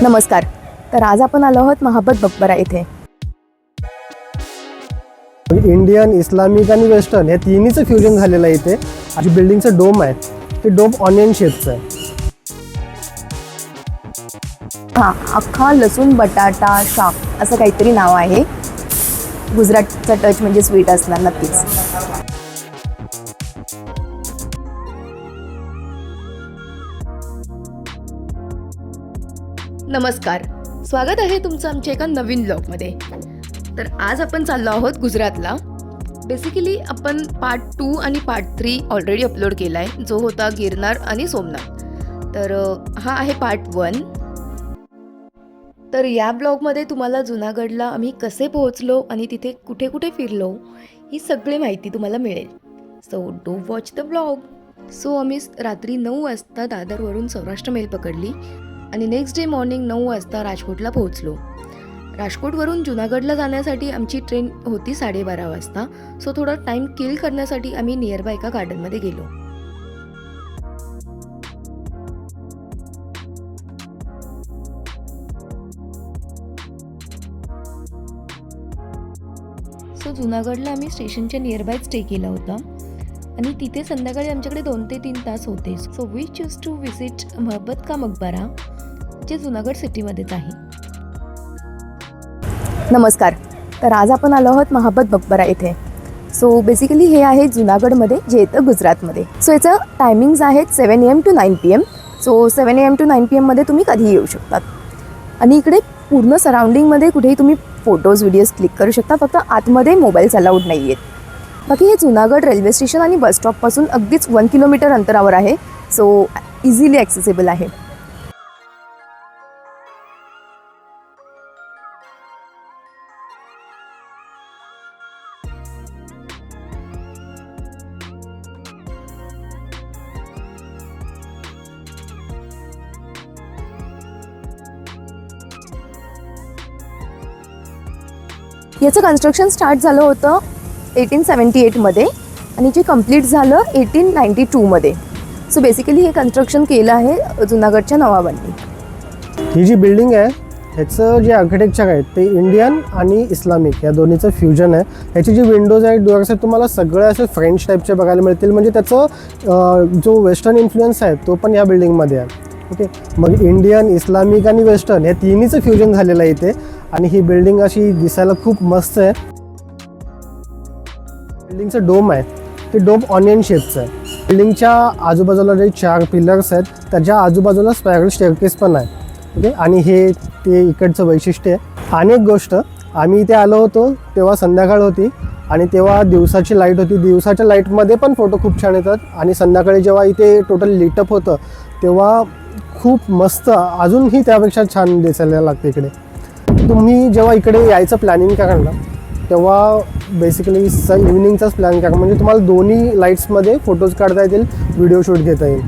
नमस्कार. तर आज आपण आलो आहोत महाबत मकबरा इथे. इंडियन, इस्लामिक आणि वेस्टर्न या तिन्हीचं फ्युजन झालेलं आहे इथे. आणि बिल्डिंगचं डोम आहे ते डोम ऑनियन शेपचं आहे. अख्खा लसूण बटाटा शाक असं काहीतरी नाव आहे. गुजरातचा टच म्हणजे स्वीट असणार नक्कीच. नमस्कार, स्वागत आहे तुमचं आमच्या एका नवीन ब्लॉगमध्ये. तर आज आपण चाललो आहोत गुजरातला. बेसिकली आपण पार्ट 2 आणि पार्ट 3 ऑलरेडी अपलोड केला आहे, जो होता गिरनार आणि सोमनाथ. तर हा आहे पार्ट 1. तर या ब्लॉगमध्ये तुम्हाला जुनागडला आम्ही कसे पोहोचलो आणि तिथे कुठे कुठे फिरलो ही सगळी माहिती तुम्हाला मिळेल. So do watch the blog. So आम्ही रात्री 9 वाजता दादरवरून सौराष्ट्र मेल पकडली आणि नेक्स्ट डे मॉर्निंग 9 वाजता राजकोटला पोहोचलो. राजकोटवरून जुनागडला जाण्यासाठी आमची ट्रेन होती 12:30 वाजता. सो थोडा टाईम किल करण्यासाठी आम्ही नियरबाय एका गार्डनमध्ये गेलो. सो जुनागडला आम्ही स्टेशनच्या नियरबाय स्टे केला होता आणि तिथे संध्याकाळी आमच्याकडे 2 ते 3 तास होते. So we choose to visit Mahabat का मकबरा, जे जुनागड सिटीमध्येच आहे. नमस्कार. तर आज आपण आलो आहोत महाबत मकबरा इथे. सो बेसिकली हे आहे जुनागडमध्ये, जे येतं गुजरातमध्ये. सो याचं टायमिंग्स आहेत 7 AM to 9 PM. So 7 AM to 9 PM मध्ये तुम्ही कधीही येऊ शकतात. आणि इकडे पूर्ण सराउंडिंगमध्ये कुठेही तुम्ही फोटोज व्हिडिओज क्लिक करू शकता. फक्त आतमध्ये मोबाईल्स अलाउड नाही आहेत. बाकी हे जुनागड रेल्वे स्टेशन आणि बस स्टॉपपासून अगदीच 1 किलोमीटर अंतरावर आहे. सो इझिली ॲक्सेसिबल आहे. याचं कन्स्ट्रक्शन स्टार्ट झालं होतं 1878 मध्ये आणि जे कंप्लीट झालं 1892 सो बेसिकली हे कन्स्ट्रक्शन केलं आहे जुनागडच्या नवाबांनी. ही जी बिल्डिंग आहे ह्याचं जे आर्किटेक्चर आहे ते इंडियन आणि इस्लामिक या दोन्हीचं फ्युजन आहे. ह्याची जी विंडोज आहेत, डोअर्स आहेत, तुम्हाला सगळे असे फ्रेंच टाईपचे बघायला मिळतील. म्हणजे त्याचं जो वेस्टर्न इन्फ्लुएन्स आहे तो पण या बिल्डिंगमध्ये आहे. ओके, मग इंडियन, इस्लामिक आणि वेस्टर्न या तिन्हीचं फ्युजन झालेलं आहे इथे. आणि ही बिल्डिंग अशी दिसायला खूप मस्त आहे. बिल्डिंगचं डोम आहे ते डोम ऑनियन शेपचं आहे. बिल्डिंगच्या आजूबाजूला जे 4 पिलर्स आहेत त्याच्या आजूबाजूला स्पायरल स्टेअरकेस पण आहे. ओके, आणि हे ते इकडचं वैशिष्ट्य आहे. आणि एक गोष्ट, आम्ही इथे आलो होतो तेव्हा संध्याकाळ होती आणि तेव्हा दिवसाची लाईट होती. दिवसाच्या लाईटमध्ये पण फोटो खूप छान येतात आणि संध्याकाळी जेव्हा इथे टोटल लिटअप होतं तेव्हा खूप मस्त, अजूनही त्यापेक्षा छान दिसायला लागते इकडे. तुम्ही जेव्हा इकडे यायचं प्लॅनिंग कराल ना तेव्हा बेसिकली इव्हिनिंगचाच प्लॅन करा. म्हणजे तुम्हाला दोन्ही लाईट्समध्ये फोटोज काढता येतील, व्हिडिओ शूट घेता येईल.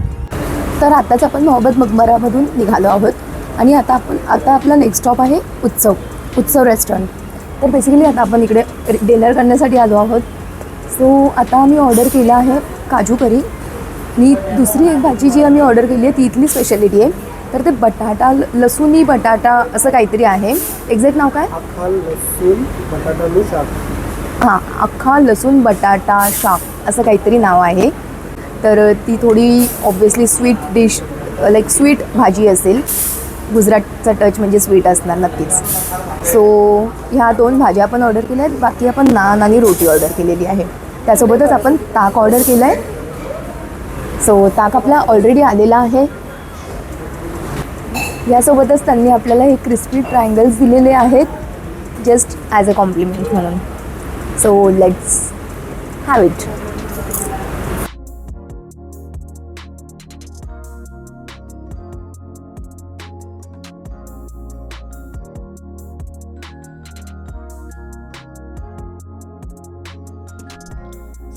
तर आत्ताच आपण महबत मकबरामधून निघालो आहोत आणि आता आपला नेक्स्ट स्टॉप आहे उत्सव रेस्टॉरंट. तर बेसिकली आता आपण इकडे डिनर करण्यासाठी आलो आहोत. सो आता आम्ही ऑर्डर केलं आहे काजू करी आणि दुसरी एक भाजी जी आम्ही ऑर्डर केली आहे ती इथली स्पेशालिटी आहे. तर ते बटाटा लसूणी बटाटा असं काहीतरी आहे. एक्झॅक्ट नाव काय? अख्खा लसूण बटाटा शाक. अख्खा लसूण बटाटा शाक असं काहीतरी नाव आहे. तर ती थोडी obviously sweet dish, like sweet भाजी असेल. गुजरातचा टच म्हणजे स्वीट असणार नक्कीच. सो ह्या 2 भाज्या आपण ऑर्डर केल्या आहेत. बाकी आपण नान आणि रोटी ऑर्डर केलेली आहे. त्यासोबतच आपण ताक ऑर्डर केलं आहे. सो ताक आपला ऑलरेडी आलेला आहे. यासोबतच त्यांनी आपल्याला हे क्रिस्पी ट्रायंगल्स दिलेले आहेत जस्ट ॲज अ कॉम्प्लिमेंट म्हणून. So let's have it.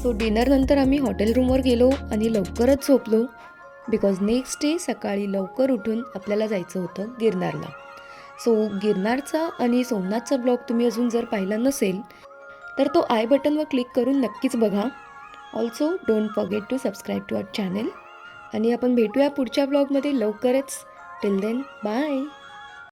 So डिनरनंतर आम्ही हॉटेल रूमवर गेलो आणि लवकरच झोपलो. बिकॉज नेक्स्ट डे सकाळी लवकर उठून आपल्याला जायचं होतं गिरनारला. सो गिरनारचा आणि सोमनाथचा ब्लॉग तुम्ही अजून जर पाहिला नसेल तर तो आय बटनवर क्लिक करून नक्कीच बघा. Also don't forget to subscribe to our channel. आणि आपण भेटूया पुढच्या ब्लॉगमध्ये लवकरच. Till then bye.